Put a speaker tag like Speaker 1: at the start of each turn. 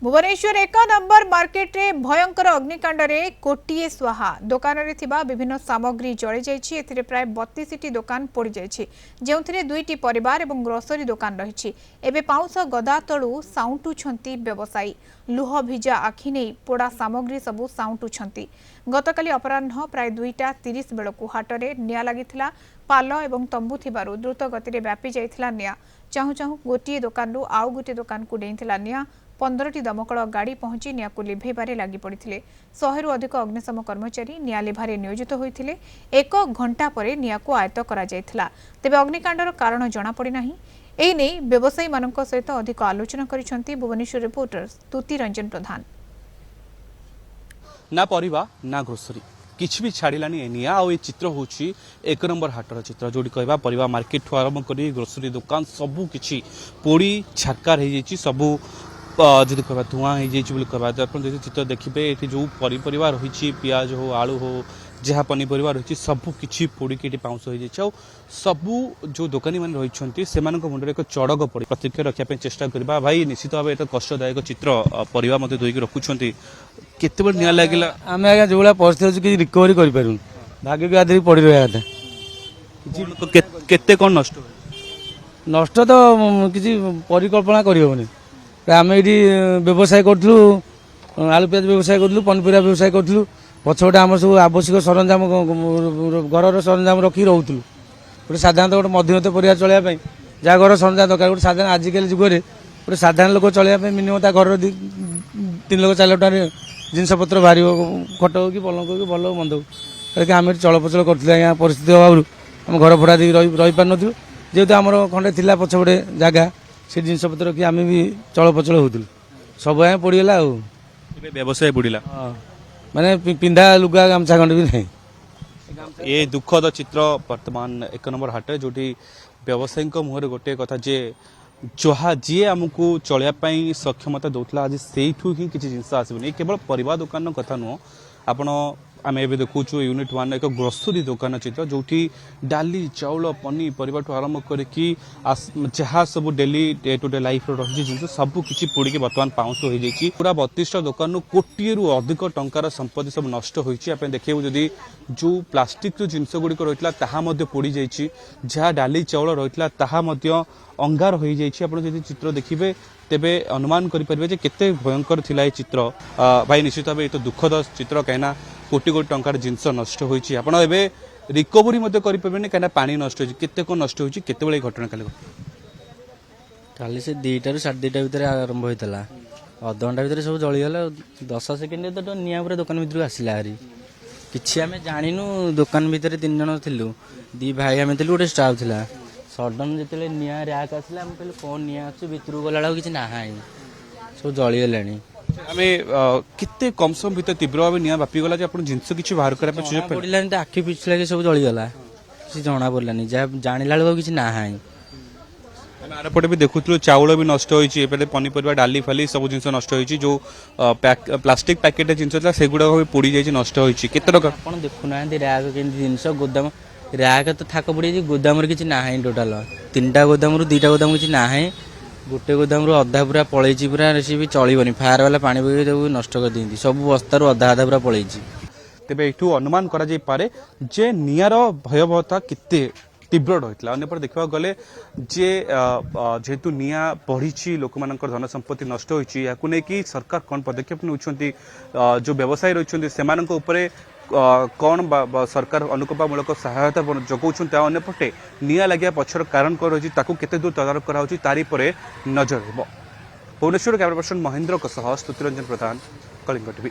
Speaker 1: Bhubaneswar 1 number market रे भयंकर अग्निकांड रे कोटिए स्वाहा दुकान रे थिबा विभिन्न सामग्री जळी जायछि। एथिरे प्राय 32टी दुकान पोड़ी जायछि, जेउथिरे 2टी परिवार एवं ग्रोसरी दुकान रहिछि। एबे पाउस गदा तळु साउंटुछंती व्यवसायी लुह भिजा आखि नै पोड़ा सामग्री सबु साउंटुछंती। गतकाली अपराह्न प्राय 2:30 बेलकु हाटरे निया लागिथिला। पाल एवं तंबू थिबारु द्रुत गति रे व्यापी जायथिला निया। चाहू चाहू गोटिए दुकान रु आउ गोटे दुकान को डेइथिला निया। 15टी दमकल गाड़ी पहुंची निया को लिभेबारे लागि पड़िथिले। 100 रु अधिक अग्निशम कर्मचारी निया लिभारे नियोजित होइथिले। 1 घंटा परे निया को आयत्त करा जायथिला। तेबे अग्निकांडर कारण जଣା पड़ी नाही। एई नै व्यवसायी मानक सहित अधिक आलोचना करिसंती भुवनेश्वर रिपोर्टर स्तुति रंजन प्रधान।
Speaker 2: ना परिवा ना ग्रोसरी किछि भी छाड़िलानी निया आ चित्र होची 1 नंबर हाटर चित्र जोड़ी कहबा परिवा मार्केट ठू आरंभ करी ग्रोसरी दुकान सबू किछि पोड़ी छाकार हो जाइछि। सबू जदि कहबा धुआं हो जाइछि बोली कहबा अपन जदि चित्र देखिबे एठी जो परिवार रहिछि प्याज हो आलू हो जहाँ पनीपरिया रही सबू किछि पोड़ी के पाउंस हो जाइछि। सबू जो दुकानी मैंने रही से मुंडे एक चड़क पड़ी प्रतिक्रिया रखापी चेष्टा करबा। भाई निश्चित भाव एक कष्टदायक चित्र परिवा मते धोइक रखुछंती केते बड़ निया लागिला।
Speaker 3: आमे आगे जो परिस्थिति कि रिकवरी करि पारुन भाग्य के आदि पड़ी रहा था
Speaker 2: किछि केते कोन
Speaker 3: नष्ट तो किछि परिकल्पना करि होबनी। आमे एठी व्यवसाय करथलु आलू प्याज व्यवसाय करथलु पनीपरिया व्यवसाय करथलु पछोटे आम सब आवश्यक सरंजाम घर सरंजाम रखी रोलु गोटे साधारण गोटे मध्यमत परिवार चलने जहाँ घर सरंजाम दरकार गोटे साधारण आजिकल जुगे गोटे साधारण लोक चलने मिनिमम ता घर 3 लाख 4 लाख टकर जिनपतर बाहर खट हो कि पलंक हो कि भल मंद हो आम चलप्रचल कर परिस्थिति अभाव आम घर भड़ा दी रही पार नु जेहेतु आम खंडे थी पछपटे जगह से जिनपतर रखी आम भी चलप्रचल होलु सब आए पड़गला
Speaker 2: व्यवसाय बुड़ीला
Speaker 3: माने पिंधा लुगा गामछा खंड भी नहीं।
Speaker 2: ये दुखद चित्र वर्तमान 1 नंबर हाट जो व्यवसायी मुहर गोटे कथा जे जहा जी आमको चलिया सक्षमता दौला आज से ही किसी जिनस आसबनी केवल परिवार दुकान कथा नुह आपण आम ए देखु यूनिट 1 एक ग्रोसरी दुकान चित्र जो डाली चाउल पनीपरिया ठू आरंभ करके जहाँ सब daily day to day life रही जिन सबू किसी पोड़ी बर्तमान पाउंस हो जाइए। पूरा 32टा दुकान कोटी रु अधिक टंकार संपत्ति सब नष्ट होती देखिए जदि जो प्लास्टिक जिनस गुड़िक रही पोड़ी जाइए जहाँ डाली चाउल रही अंगार हो जाइए। चित्र देखिए तेबे अनुमान करें केते भयंकर थिला ये चित्र। भाई निश्चित भाव ये तो दुखद चित्र कहीं कोटी कोटी टंकार जिनस नष्ट होती आप रिकवरी करें कहीं पानी नष्ट होते कौन नष्ट होती केते घटना
Speaker 3: काली से 2टा ରୁ 2:30 भितर आरंभ होता अध घंटा भितर सब जलीगला 10 सेकेंड तो निया पूरा दुकान भर आसला हारी किसी आम जानु दुकान भितर 3 जन थिलु 2 भाई आम गोटे स्टाफ थिला सडन जो निया रैक आसला आम कहले कौन निया आस भितर गला किसी ना सब जलीगला
Speaker 2: आम केते कम समय भितर तीव्र भाव निया बापी गला जिनस किसी बाहर करने
Speaker 3: पड़ानी तो आखि पिछला के सब जलीगला किसी जना पड़ानी जहाँ जाना बेलू किसी ना
Speaker 2: आरपटे भी देखुलु चाउल भी नष्ट होती पनीपरिया डाली फाली सब जिन नष्ट होती जो प्लास्टिक पैकेट जिन सेगुड़ा भी पोड़ी जाइए नष्ट होती केते टका
Speaker 3: आप देखुना रैक के जिनस गोदाम रैक तो थाक पड़ी गोदाम किसी ना टोटाल 3टा गोदाम रु 2टा गोदाम किसी ना गोटे गोदाम रु अधा पूरा पलैची पूरा सी भी चलबनी फायर वाला पानी पकड़ नष्ट कर दी सब बस्ता अधा अधा पूरा पलैची।
Speaker 2: तेबे एठू अनुमान करा जाई पारे जे नियार भयावहता केते तीव्र रही अंपर देखा गले जे जेहेतु निया बढ़ी लोक धन संपत्ति नष्ट होती कि सरकार कौन पदक्षेप नौकरी जो व्यवसायी रही से कौन सरकार अनुकंपामूलक सहायता जगाउछन अन्यपटे निया लगे पछर कारण कौन रही केते दूर तदारक कराउछि तारी परे नजर हेबो। भुवनेश्वर कैमरा पर्सन महेंद्र स्तुति रंजन प्रधान, कलिंग टीवी।